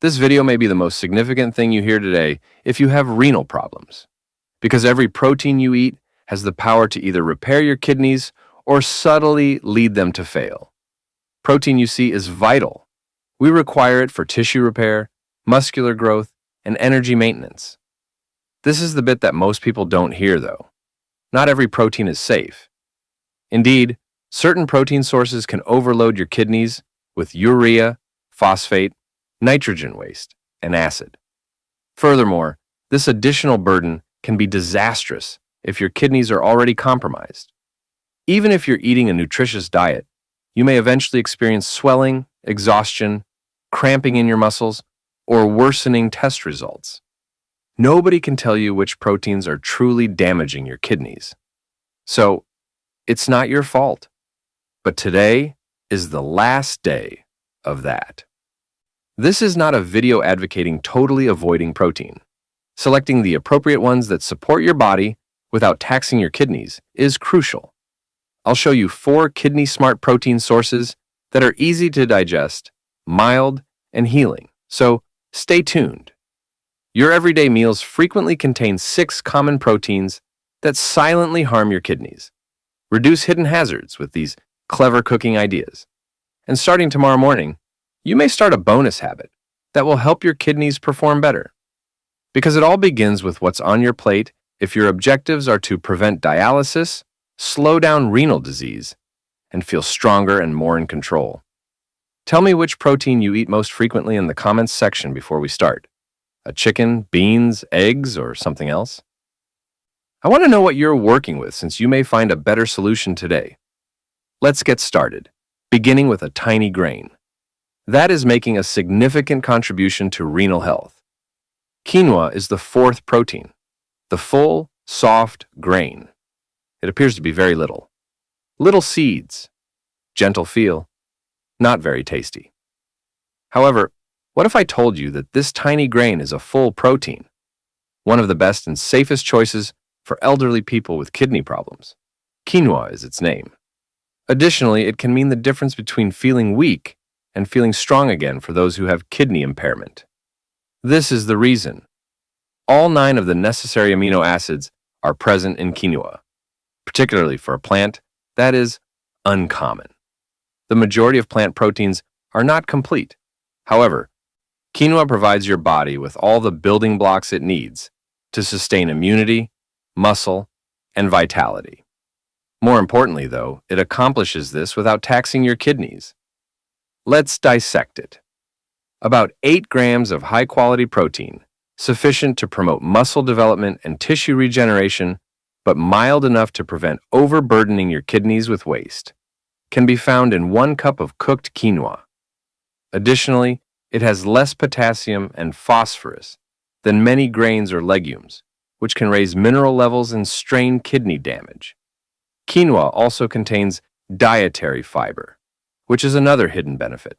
This video may be the most significant thing you hear today if you have renal problems, because every protein you eat has the power to either repair your kidneys or subtly lead them to fail. Protein, you see, is vital. We require it for tissue repair, muscular growth, and energy maintenance. This is the bit that most people don't hear, though. Not every protein is safe. Indeed, certain protein sources can overload your kidneys with urea, phosphate, nitrogen waste, and acid. Furthermore, this additional burden can be disastrous if your kidneys are already compromised. Even if you're eating a nutritious diet, you may eventually experience swelling, exhaustion, cramping in your muscles, or worsening test results. Nobody can tell you which proteins are truly damaging your kidneys. So, it's not your fault. But today is the last day of that. This is not a video advocating totally avoiding protein. Selecting the appropriate ones that support your body without taxing your kidneys is crucial. I'll show you 4 kidney-smart protein sources that are easy to digest, mild, and healing. So, stay tuned. Your everyday meals frequently contain 6 common proteins that silently harm your kidneys. Reduce hidden hazards with these clever cooking ideas. And starting tomorrow morning, you may start a bonus habit that will help your kidneys perform better. Because it all begins with what's on your plate if your objectives are to prevent dialysis, slow down renal disease, and feel stronger and more in control. Tell me which protein you eat most frequently in the comments section before we start. A chicken, beans, eggs, or something else? I want to know what you're working with since you may find a better solution today. Let's get started, beginning with a tiny grain. That is making a significant contribution to renal health. Quinoa is the 4th protein, the full, soft grain. It appears to be very little. Little seeds, gentle feel, not very tasty. However, what if I told you that this tiny grain is a full protein, one of the best and safest choices for elderly people with kidney problems? Quinoa is its name. Additionally, it can mean the difference between feeling weak and feeling strong again for those who have kidney impairment. This is the reason. All 9 of the necessary amino acids are present in quinoa, particularly for a plant that is uncommon. The majority of plant proteins are not complete. However, quinoa provides your body with all the building blocks it needs to sustain immunity, muscle, and vitality. More importantly, though, it accomplishes this without taxing your kidneys. Let's dissect it. About 8 grams of high-quality protein, sufficient to promote muscle development and tissue regeneration, but mild enough to prevent overburdening your kidneys with waste, can be found in 1 cup of cooked quinoa. Additionally, it has less potassium and phosphorus than many grains or legumes, which can raise mineral levels and strain kidney damage. Quinoa also contains dietary fiber, which is another hidden benefit.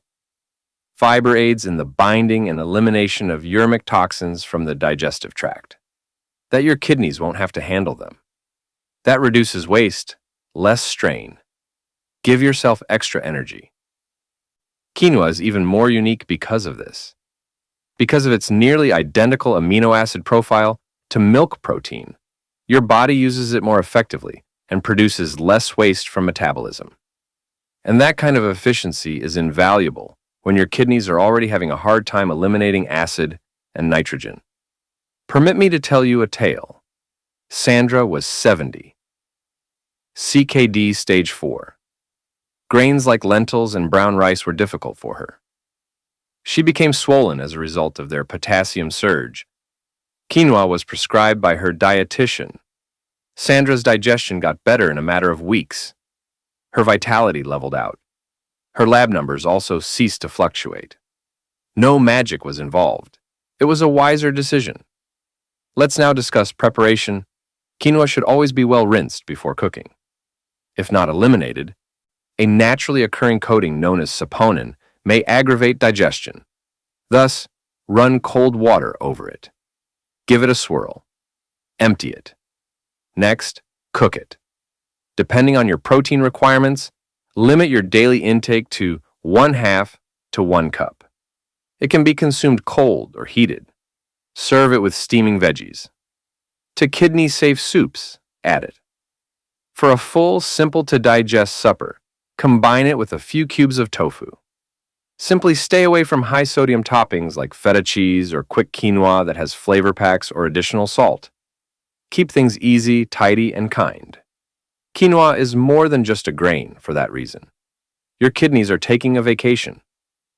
Fiber aids in the binding and elimination of uremic toxins from the digestive tract, that your kidneys won't have to handle them. That reduces waste, less strain. Give yourself extra energy. Quinoa is even more unique because of this. Because of its nearly identical amino acid profile to milk protein, your body uses it more effectively and produces less waste from metabolism. And that kind of efficiency is invaluable when your kidneys are already having a hard time eliminating acid and nitrogen. Permit me to tell you a tale. Sandra was 70. CKD stage 4. Grains like lentils and brown rice were difficult for her. She became swollen as a result of their potassium surge. Quinoa was prescribed by her dietitian. Sandra's digestion got better in a matter of weeks. Her vitality leveled out. Her lab numbers also ceased to fluctuate. No magic was involved. It was a wiser decision. Let's now discuss preparation. Quinoa should always be well rinsed before cooking. If not eliminated, a naturally occurring coating known as saponin may aggravate digestion. Thus, run cold water over it. Give it a swirl. Empty it. Next, cook it. Depending on your protein requirements, limit your daily intake to 1/2 to 1 cup. It can be consumed cold or heated. Serve it with steaming veggies. To kidney-safe soups, add it. For a full, simple-to-digest supper, combine it with a few cubes of tofu. Simply stay away from high-sodium toppings like feta cheese or quick quinoa that has flavor packs or additional salt. Keep things easy, tidy, and kind. Quinoa is more than just a grain for that reason. Your kidneys are taking a vacation.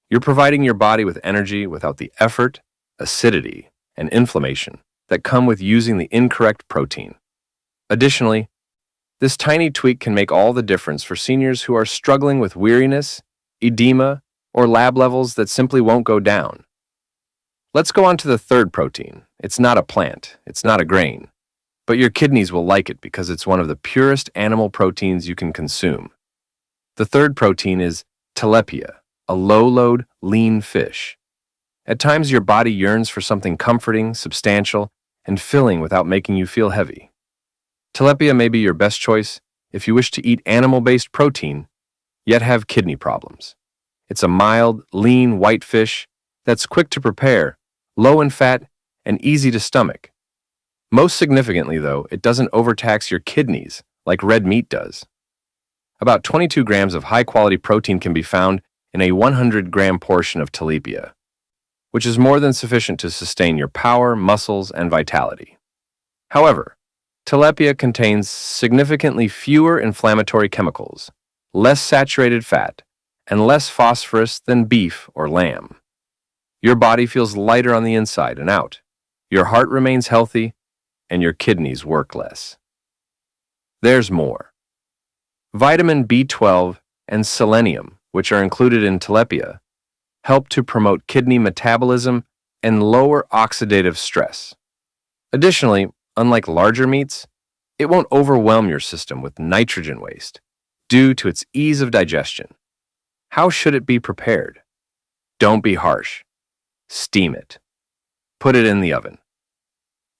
You're providing your body with energy without the effort, acidity, and inflammation that come with using the incorrect protein. Additionally, this tiny tweak can make all the difference for seniors who are struggling with weariness, edema, or lab levels that simply won't go down. Let's go on to the third protein. It's not a plant, it's not a grain, but your kidneys will like it because it's one of the purest animal proteins you can consume. The third protein is tilapia, a low-load, lean fish. At times, your body yearns for something comforting, substantial, and filling without making you feel heavy. Tilapia may be your best choice if you wish to eat animal-based protein, yet have kidney problems. It's a mild, lean, white fish that's quick to prepare, low in fat, and easy to stomach. Most significantly, though, it doesn't overtax your kidneys like red meat does. About 22 grams of high-quality protein can be found in a 100-gram portion of tilapia, which is more than sufficient to sustain your power, muscles, and vitality. However, tilapia contains significantly fewer inflammatory chemicals, less saturated fat, and less phosphorus than beef or lamb. Your body feels lighter on the inside and out. Your heart remains healthy, and your kidneys work less. There's more. Vitamin B12 and selenium, which are included in tilapia, help to promote kidney metabolism and lower oxidative stress. Additionally, unlike larger meats, it won't overwhelm your system with nitrogen waste due to its ease of digestion. How should it be prepared? Don't be harsh. Steam it. Put it in the oven.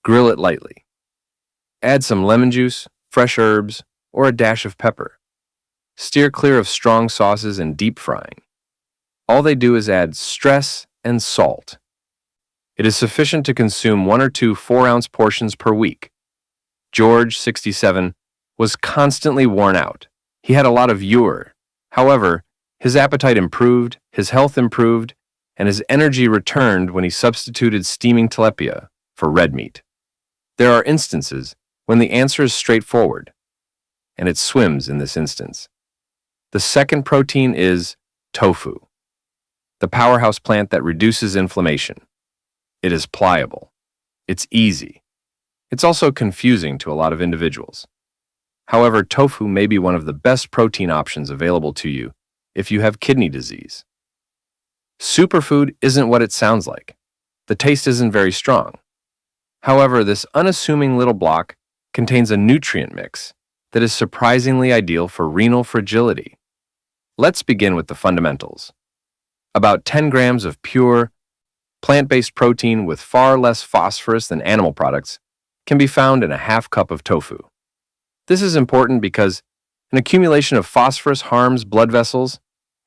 Grill it lightly. Add some lemon juice, fresh herbs, or a dash of pepper. Steer clear of strong sauces and deep frying. All they do is add stress and salt. It is sufficient to consume 1 or 2 4-ounce portions per week. George, 67, was constantly worn out. He had a lot of ure. However, his appetite improved, his health improved, and his energy returned when he substituted steaming tilapia for red meat. There are instances when the answer is straightforward, and it swims in this instance. The second protein is tofu, the powerhouse plant that reduces inflammation. It is pliable. It's easy. It's also confusing to a lot of individuals. However, tofu may be one of the best protein options available to you if you have kidney disease. Superfood isn't what it sounds like. The taste isn't very strong. However, this unassuming little block contains a nutrient mix that is surprisingly ideal for renal fragility. Let's begin with the fundamentals. About 10 grams of pure, plant-based protein with far less phosphorus than animal products can be found in a half cup of tofu. This is important because an accumulation of phosphorus harms blood vessels,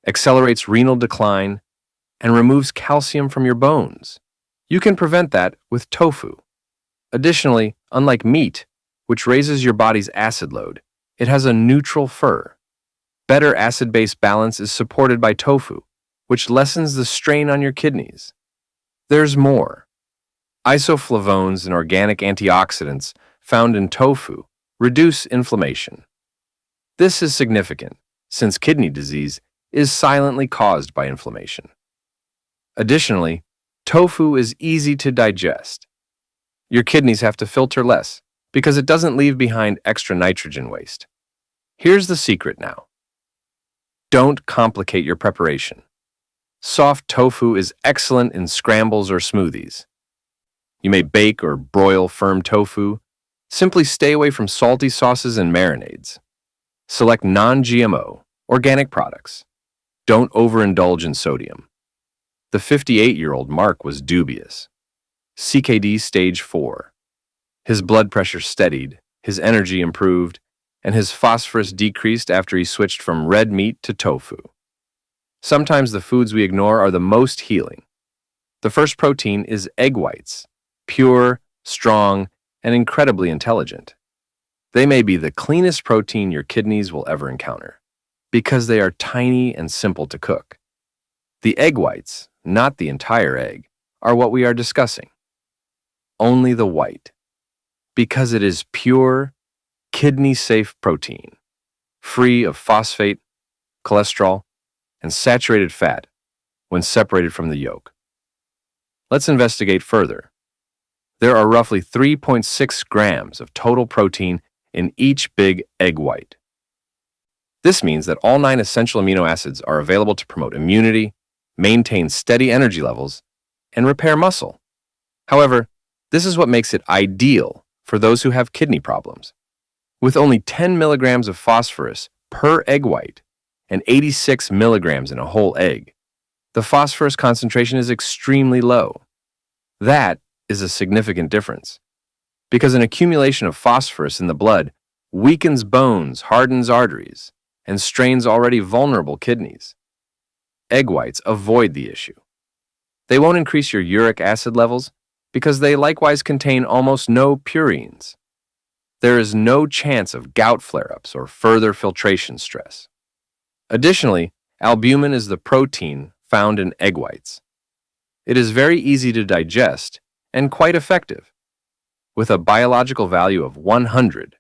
accelerates renal decline, and removes calcium from your bones. You can prevent that with tofu. Additionally, unlike meat, which raises your body's acid load, it has a neutral fur. Better acid-base balance is supported by tofu, which lessens the strain on your kidneys. There's more. Isoflavones and organic antioxidants found in tofu reduce inflammation. This is significant, since kidney disease is silently caused by inflammation. Additionally, tofu is easy to digest. Your kidneys have to filter less because it doesn't leave behind extra nitrogen waste. Here's the secret now. Don't complicate your preparation. Soft tofu is excellent in scrambles or smoothies. You may bake or broil firm tofu. Simply stay away from salty sauces and marinades. Select non-GMO, organic products. Don't overindulge in sodium. The 58-year-old Mark was dubious. CKD stage 4. His blood pressure steadied, his energy improved, and his phosphorus decreased after he switched from red meat to tofu. Sometimes the foods we ignore are the most healing. The first protein is egg whites, pure, strong, and incredibly intelligent. They may be the cleanest protein your kidneys will ever encounter because they are tiny and simple to cook. The egg whites, not the entire egg, are what we are discussing. Only the white, because it is pure, kidney-safe protein, free of phosphate, cholesterol, and saturated fat when separated from the yolk. Let's investigate further. There are roughly 3.6 grams of total protein in each big egg white. This means that all 9 essential amino acids are available to promote immunity, maintain steady energy levels, and repair muscle. However, this is what makes it ideal for those who have kidney problems. With only 10 milligrams of phosphorus per egg white and 86 milligrams in a whole egg, the phosphorus concentration is extremely low. That is a significant difference, because an accumulation of phosphorus in the blood weakens bones, hardens arteries, and strains already vulnerable kidneys. Egg whites avoid the issue. They won't increase your uric acid levels because they likewise contain almost no purines. There is no chance of gout flare-ups or further filtration stress. Additionally, albumin is the protein found in egg whites. It is very easy to digest and quite effective, with a biological value of 100,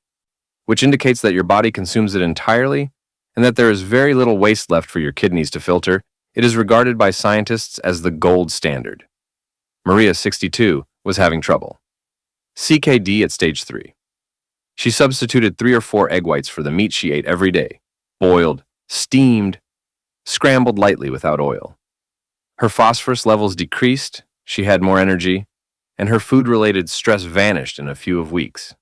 which indicates that your body consumes it entirely and that there is very little waste left for your kidneys to filter. It is regarded by scientists as the gold standard. Maria, 62, was having trouble. CKD at stage 3. She substituted 3 or 4 egg whites for the meat she ate every day, boiled, steamed, scrambled lightly without oil. Her phosphorus levels decreased, she had more energy, and her food-related stress vanished in a few weeks.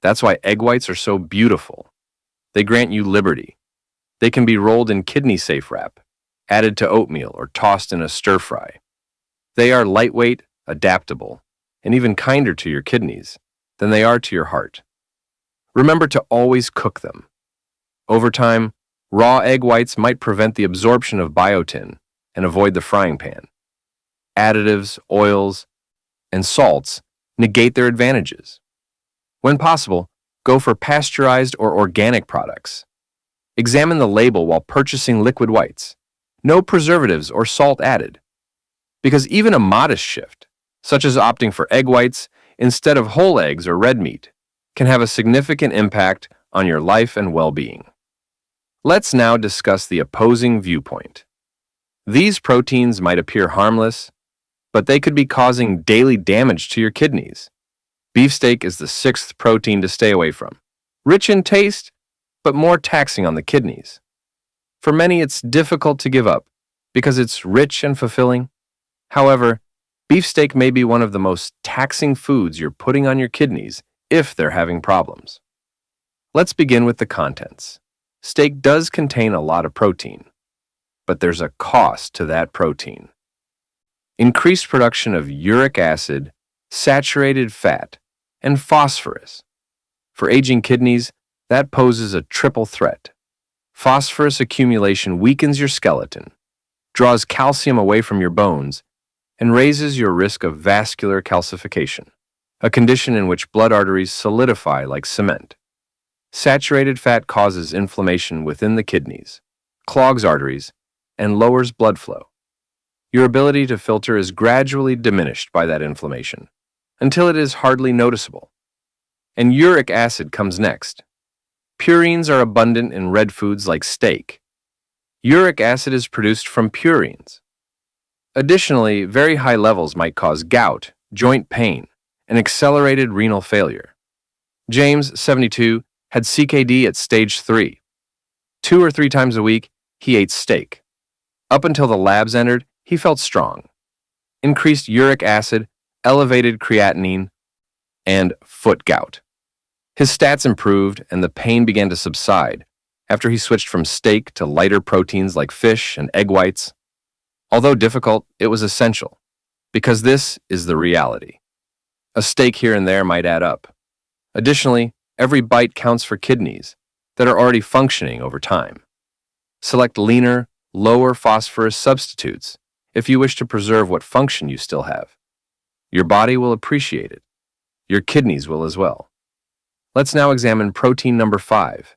That's why egg whites are so beautiful. They grant you liberty. They can be rolled in kidney-safe wrap, added to oatmeal, or tossed in a stir-fry. They are lightweight, adaptable, and even kinder to your kidneys than they are to your heart. Remember to always cook them. Over time, raw egg whites might prevent the absorption of biotin and avoid the frying pan. Additives, oils, and salts negate their advantages. When possible, go for pasteurized or organic products. Examine the label while purchasing liquid whites. No preservatives or salt added. Because even a modest shift, such as opting for egg whites instead of whole eggs or red meat, can have a significant impact on your life and well-being. Let's now discuss the opposing viewpoint. These proteins might appear harmless, but they could be causing daily damage to your kidneys. Beefsteak is the 6th protein to stay away from. Rich in taste, but more taxing on the kidneys. For many, it's difficult to give up because it's rich and fulfilling. However, beefsteak may be one of the most taxing foods you're putting on your kidneys if they're having problems. Let's begin with the contents. Steak does contain a lot of protein, but there's a cost to that protein. Increased production of uric acid, saturated fat, and phosphorus. For aging kidneys, that poses a triple threat. Phosphorus accumulation weakens your skeleton, draws calcium away from your bones, and raises your risk of vascular calcification, a condition in which blood arteries solidify like cement. Saturated fat causes inflammation within the kidneys, clogs arteries, and lowers blood flow. Your ability to filter is gradually diminished by that inflammation, until it is hardly noticeable. And uric acid comes next. Purines are abundant in red foods like steak. Uric acid is produced from purines. Additionally, very high levels might cause gout, joint pain, and accelerated renal failure. James, 72, had CKD at stage 3. 2 or 3 times a week, he ate steak. Up until the labs entered, he felt strong. Increased uric acid, elevated creatinine, and foot gout. His stats improved and the pain began to subside after he switched from steak to lighter proteins like fish and egg whites. Although difficult, it was essential, because this is the reality. A steak here and there might add up. Additionally, every bite counts for kidneys that are already functioning over time. Select leaner, lower phosphorus substitutes if you wish to preserve what function you still have. Your body will appreciate it. Your kidneys will as well. Let's now examine protein number 5.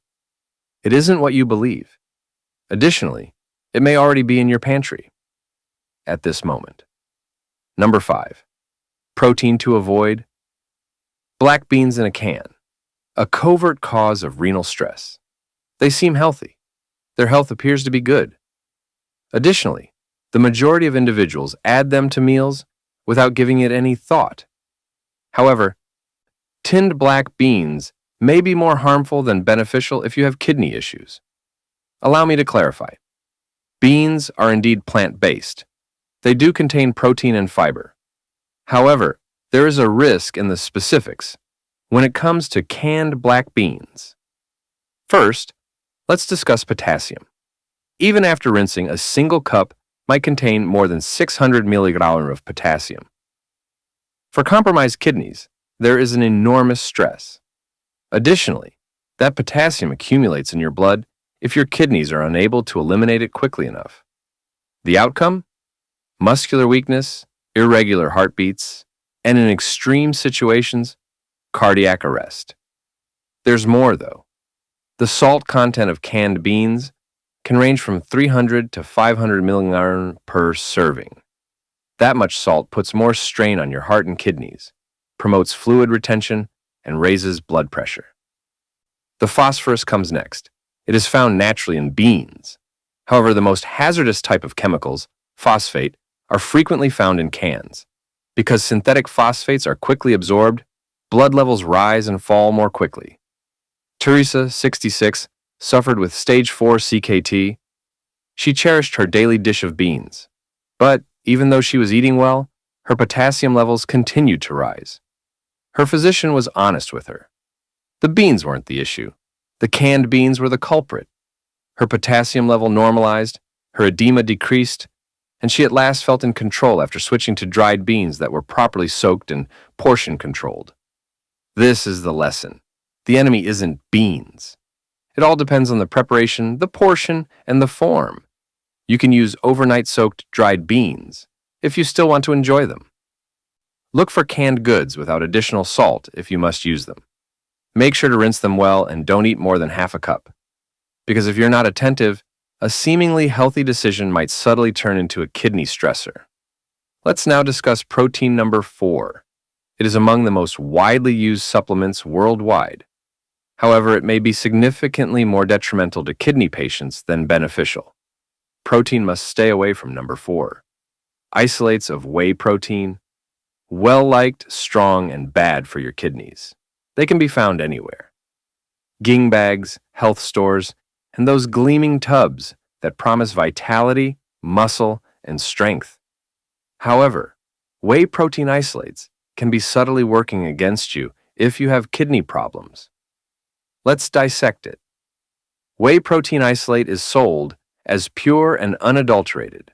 It isn't what you believe. Additionally, it may already be in your pantry at this moment. Number 5. Protein to avoid. Black beans in a can. A covert cause of renal stress. They seem healthy. Their health appears to be good. Additionally, the majority of individuals add them to meals without giving it any thought. However, tinned black beans may be more harmful than beneficial if you have kidney issues. Allow me to clarify. Beans are indeed plant-based. They do contain protein and fiber. However, there is a risk in the specifics when it comes to canned black beans. First, let's discuss potassium. Even after rinsing, a single cup might contain more than 600 milligrams of potassium. For compromised kidneys, there is an enormous stress. Additionally, that potassium accumulates in your blood if your kidneys are unable to eliminate it quickly enough. The outcome? Muscular weakness, irregular heartbeats, and in extreme situations, cardiac arrest. There's more, though. The salt content of canned beans can range from 300 to 500 milligrams per serving. That much salt puts more strain on your heart and kidneys, promotes fluid retention, and raises blood pressure. The phosphorus comes next. It is found naturally in beans. However, the most hazardous type of chemicals, phosphate, are frequently found in cans. Because synthetic phosphates are quickly absorbed, blood levels rise and fall more quickly. Teresa, 66, suffered with stage 4 CKT. She cherished her daily dish of beans. But even though she was eating well, her potassium levels continued to rise. Her physician was honest with her. The beans weren't the issue. The canned beans were the culprit. Her potassium level normalized, her edema decreased, and she at last felt in control after switching to dried beans that were properly soaked and portion controlled. This is the lesson. The enemy isn't beans. It all depends on the preparation, the portion, and the form. You can use overnight soaked dried beans if you still want to enjoy them. Look for canned goods without additional salt if you must use them. Make sure to rinse them well and don't eat more than half a cup. Because if you're not attentive, a seemingly healthy decision might subtly turn into a kidney stressor. Let's now discuss protein number 4. It is among the most widely used supplements worldwide. However, it may be significantly more detrimental to kidney patients than beneficial. Protein must stay away from number 4. Isolates of whey protein. Well-liked, strong, and bad for your kidneys. They can be found anywhere. Ging bags, health stores, and those gleaming tubs that promise vitality, muscle, and strength. However, whey protein isolates can be subtly working against you if you have kidney problems. Let's dissect it. Whey protein isolate is sold as pure and unadulterated,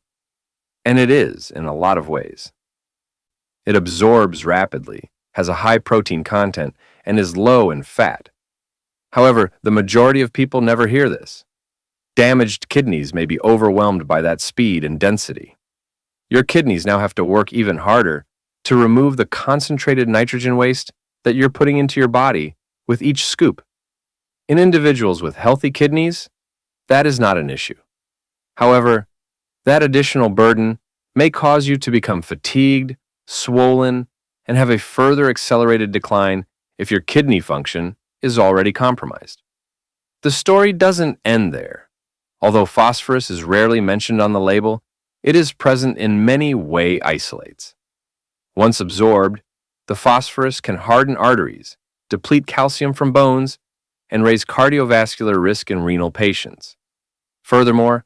and it is in a lot of ways. It absorbs rapidly, has a high protein content, and is low in fat. However, the majority of people never hear this. Damaged kidneys may be overwhelmed by that speed and density. Your kidneys now have to work even harder to remove the concentrated nitrogen waste that you're putting into your body with each scoop. In individuals with healthy kidneys, that is not an issue. However, that additional burden may cause you to become fatigued, swollen, and have a further accelerated decline if your kidney function is already compromised. The story doesn't end there. Although phosphorus is rarely mentioned on the label, it is present in many whey isolates. Once absorbed, the phosphorus can harden arteries, deplete calcium from bones, and raise cardiovascular risk in renal patients. Furthermore,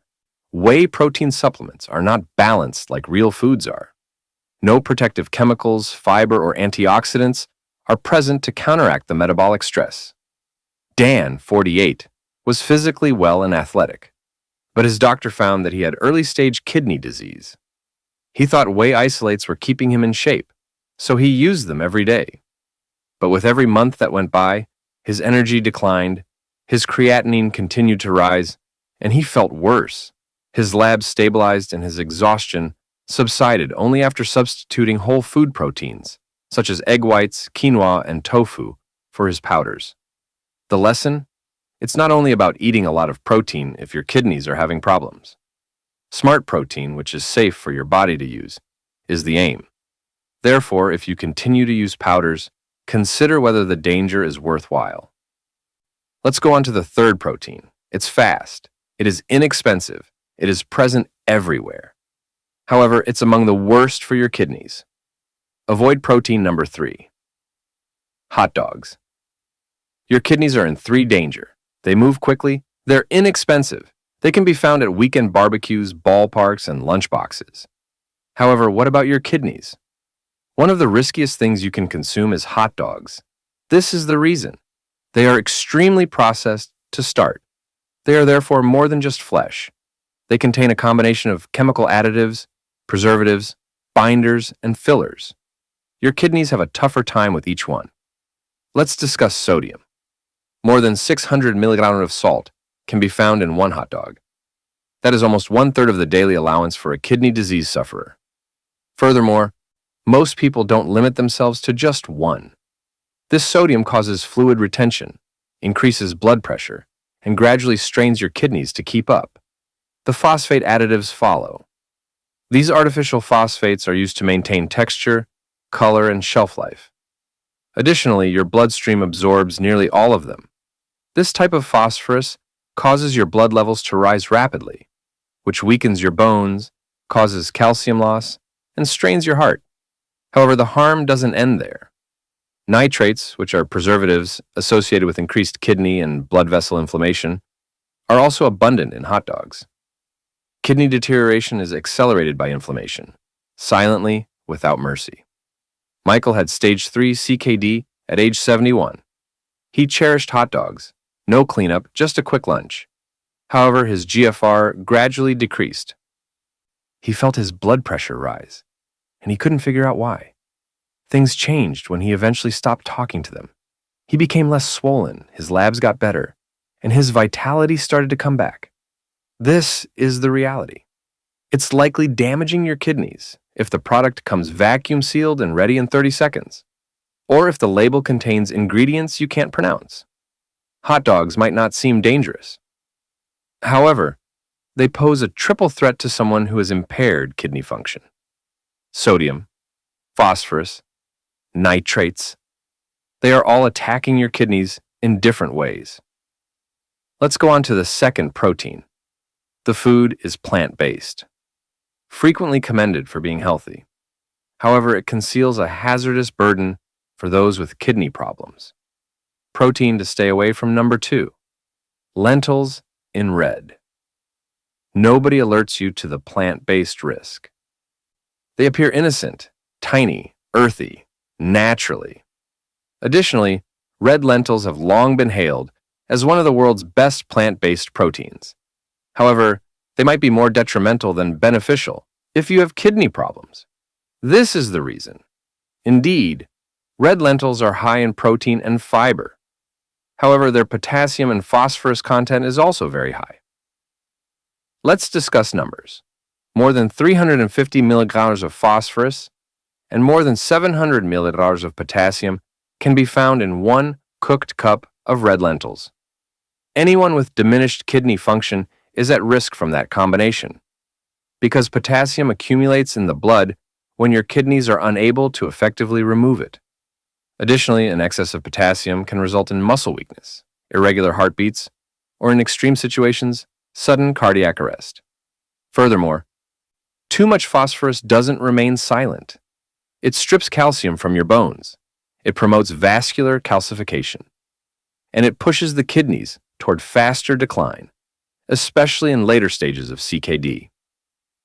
whey protein supplements are not balanced like real foods are. No protective chemicals, fiber, or antioxidants are present to counteract the metabolic stress. Dan, 48, was physically well and athletic, but his doctor found that he had early-stage kidney disease. He thought whey isolates were keeping him in shape, so he used them every day. But with every month that went by, his energy declined, his creatinine continued to rise, and he felt worse. His labs stabilized and his exhaustion subsided only after substituting whole food proteins, such as egg whites, quinoa, and tofu, for his powders. The lesson? It's not only about eating a lot of protein if your kidneys are having problems. Smart protein, which is safe for your body to use, is the aim. Therefore, if you continue to use powders, consider whether the danger is worthwhile. Let's go on to the third protein. It's fast. It is inexpensive. It is present everywhere. However, it's among the worst for your kidneys. Avoid protein number 3. Hot dogs. Your kidneys are in 3 danger. They move quickly. They're inexpensive. They can be found at weekend barbecues, ballparks, and lunchboxes. However, what about your kidneys? One of the riskiest things you can consume is hot dogs. This is the reason. They are extremely processed to start. They are therefore more than just flesh. They contain a combination of chemical additives, preservatives, binders, and fillers. Your kidneys have a tougher time with each one. Let's discuss sodium. More than 600 milligrams of salt can be found in one hot dog. That is almost 1/3 of the daily allowance for a kidney disease sufferer. Furthermore, most people don't limit themselves to just one. This sodium causes fluid retention, increases blood pressure, and gradually strains your kidneys to keep up. The phosphate additives follow. These artificial phosphates are used to maintain texture, color, and shelf life. Additionally, your bloodstream absorbs nearly all of them. This type of phosphorus causes your blood levels to rise rapidly, which weakens your bones, causes calcium loss, and strains your heart. However, the harm doesn't end there. Nitrates, which are preservatives associated with increased kidney and blood vessel inflammation, are also abundant in hot dogs. Kidney deterioration is accelerated by inflammation, silently, without mercy. Michael had stage 3 CKD at age 71. He cherished hot dogs, no cleanup, just a quick lunch. However, his GFR gradually decreased. He felt his blood pressure rise, and he couldn't figure out why. Things changed when he eventually stopped talking to them. He became less swollen, his labs got better, and his vitality started to come back. This is the reality. It's likely damaging your kidneys if the product comes vacuum sealed and ready in 30 seconds, or if the label contains ingredients you can't pronounce. Hot dogs might not seem dangerous. However, they pose a triple threat to someone who has impaired kidney function. Sodium, phosphorus, nitrates. They are all attacking your kidneys in different ways. Let's go on to the second protein. The food is plant-based, frequently commended for being healthy. However, it conceals a hazardous burden for those with kidney problems. Protein to stay away from number 2. Lentils in red. Nobody alerts you to the plant-based risk. They appear innocent, tiny, earthy, naturally. Additionally, red lentils have long been hailed as one of the world's best plant-based proteins. However, they might be more detrimental than beneficial if you have kidney problems. This is the reason. Indeed, red lentils are high in protein and fiber. However, their potassium and phosphorus content is also very high. Let's discuss numbers. More than 350 milligrams of phosphorus and more than 700 milliliters of potassium can be found in 1 cooked cup of red lentils. Anyone with diminished kidney function is at risk from that combination, because potassium accumulates in the blood when your kidneys are unable to effectively remove it. Additionally, an excess of potassium can result in muscle weakness, irregular heartbeats, or in extreme situations, sudden cardiac arrest. Furthermore, too much phosphorus doesn't remain silent. It strips calcium from your bones. It promotes vascular calcification, and it pushes the kidneys toward faster decline, especially in later stages of CKD.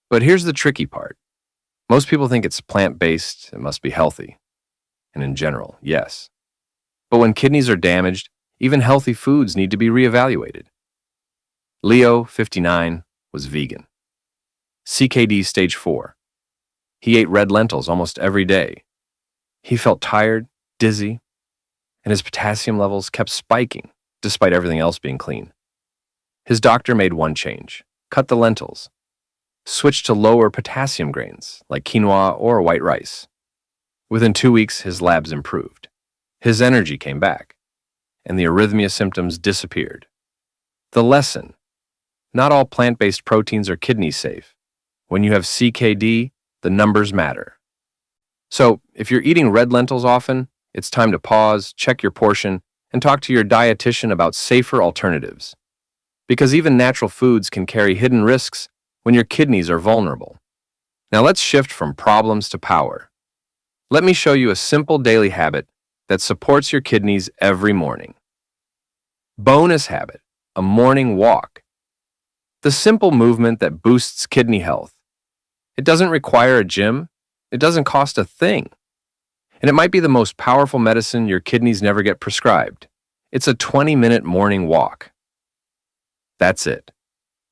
But here's the tricky part. Most people think it's plant-based, it must be healthy. And in general, yes. But when kidneys are damaged, even healthy foods need to be reevaluated. Leo, 59, was vegan. CKD stage 4. He ate red lentils almost every day. He felt tired, dizzy, and his potassium levels kept spiking despite everything else being clean. His doctor made one change: cut the lentils. switched to lower potassium grains like quinoa or white rice. Within 2 weeks, his labs improved. His energy came back, and the arrhythmia symptoms disappeared. The lesson: not all plant-based proteins are kidney safe. When you have CKD, the numbers matter. So, if you're eating red lentils often, it's time to pause, check your portion, and talk to your dietitian about safer alternatives. Because even natural foods can carry hidden risks when your kidneys are vulnerable. Now let's shift from problems to power. Let me show you a simple daily habit that supports your kidneys every morning. Bonus habit: a morning walk. The simple movement that boosts kidney health. It doesn't require a gym. It doesn't cost a thing. And it might be the most powerful medicine your kidneys never get prescribed. It's a 20-minute morning walk. That's it.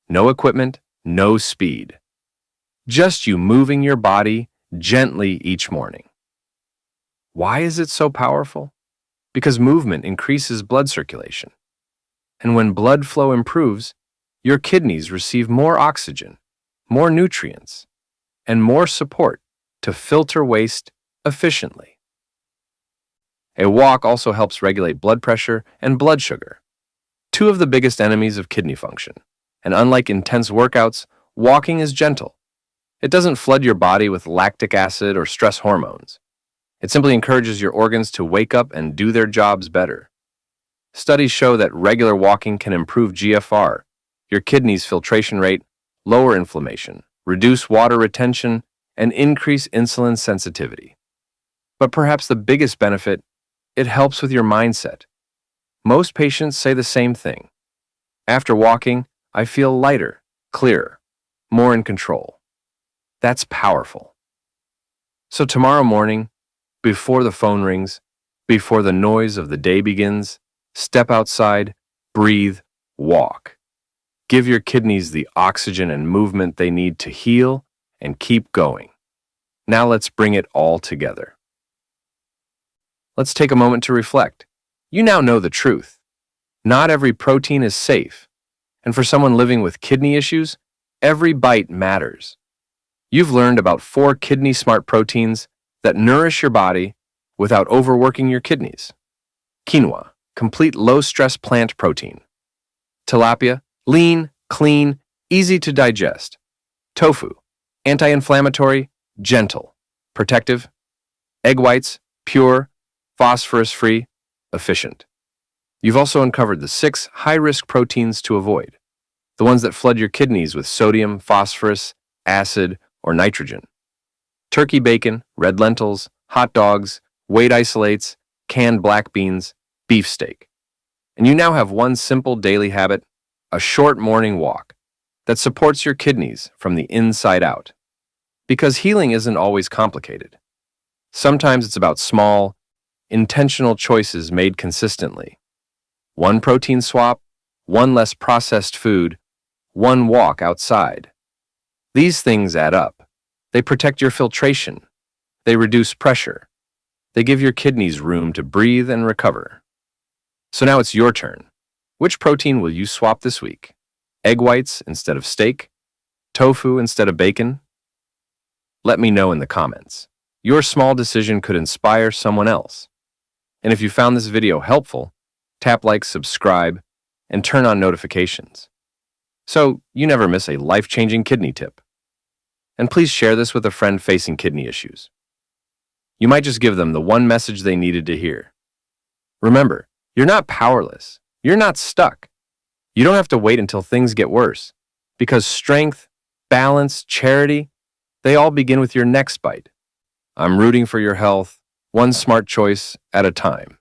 No equipment, no speed. Just you moving your body gently each morning. Why is it so powerful? Because movement increases blood circulation. And when blood flow improves, your kidneys receive more oxygen, more nutrients, and more support to filter waste efficiently. A walk also helps regulate blood pressure and blood sugar, two of the biggest enemies of kidney function. And unlike intense workouts, walking is gentle. It doesn't flood your body with lactic acid or stress hormones. It simply encourages your organs to wake up and do their jobs better. Studies show that regular walking can improve GFR, your kidney's filtration rate, lower inflammation, reduce water retention, and increase insulin sensitivity. But perhaps the biggest benefit: it helps with your mindset. Most patients say the same thing. After walking, I feel lighter, clearer, more in control. That's powerful. So tomorrow morning, before the phone rings, before the noise of the day begins, step outside, breathe, walk. Give your kidneys the oxygen and movement they need to heal and keep going. Now let's bring it all together. Let's take a moment to reflect. You now know the truth. Not every protein is safe. And for someone living with kidney issues, every bite matters. You've learned about 4 kidney-smart proteins that nourish your body without overworking your kidneys. Quinoa, complete low-stress plant protein. Tilapia, lean, clean, easy to digest. Tofu, anti-inflammatory, gentle, protective. Egg whites, pure, phosphorus-free, efficient. You've also uncovered the 6 high-risk proteins to avoid, the ones that flood your kidneys with sodium, phosphorus, acid, or nitrogen. Turkey bacon, red lentils, hot dogs, weight isolates, canned black beans, beef steak. And you now have one simple daily habit: a short morning walk that supports your kidneys from the inside out. Because healing isn't always complicated. Sometimes it's about small, intentional choices made consistently. One protein swap, one less processed food, one walk outside. These things add up. They protect your filtration. They reduce pressure. They give your kidneys room to breathe and recover. So now it's your turn. Which protein will you swap this week? Egg whites instead of steak? Tofu instead of bacon? Let me know in the comments. Your small decision could inspire someone else. And if you found this video helpful, tap like, subscribe, and turn on notifications, so you never miss a life-changing kidney tip. And please share this with a friend facing kidney issues. You might just give them the one message they needed to hear. Remember, you're not powerless. You're not stuck. You don't have to wait until things get worse, because strength, balance, charity, they all begin with your next bite. I'm rooting for your health, one smart choice at a time.